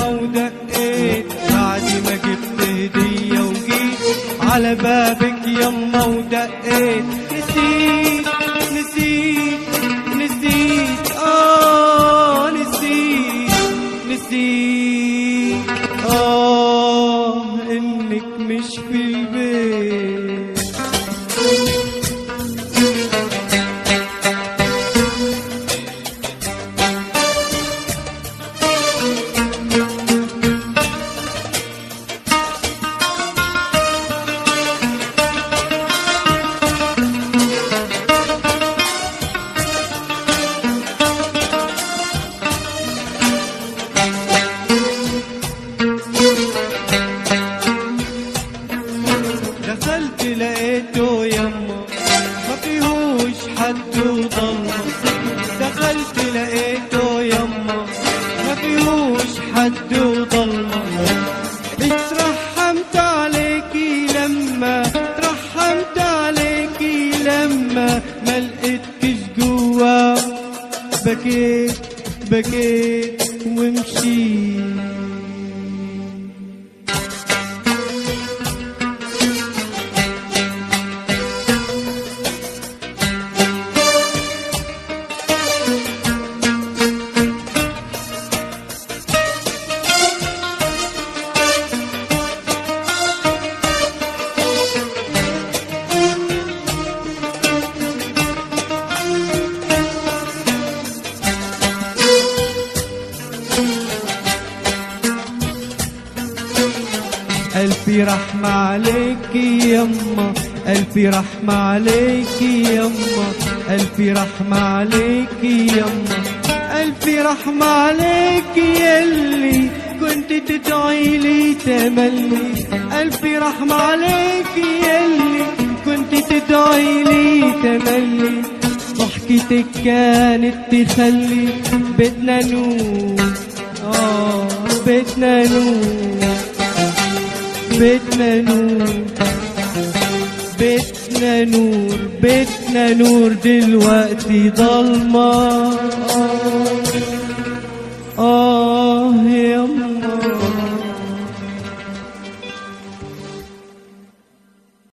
يما ودقيت بعد ما جبت هدية وجيت على بابك يما ودقيت. نسيت نسيت نسيت نسيت انك مش في البيت. دخلت لقيته يما ما فيهوش حد وضلمة. دخلت لقيته يما ما فيهوش حد وضلمة. اترحمت عليكي لما اترحمت عليكي لما ما لقيتكش جوا. بكيت بكيت ومشيت. ألف رحمة عليكي يما ألف رحمة عليكي يما ألف رحمة عليكي يما ألف رحمة عليكي يلي كنت تدعي لي تملي. ألف رحمة عليكي يلي كنت تدعي لي تملي. ضحكتك كانت تخلي بيتنا نور بيتنا نور بيتنا نور بيتنا نور بيتنا نور دلوقتي ضلمة.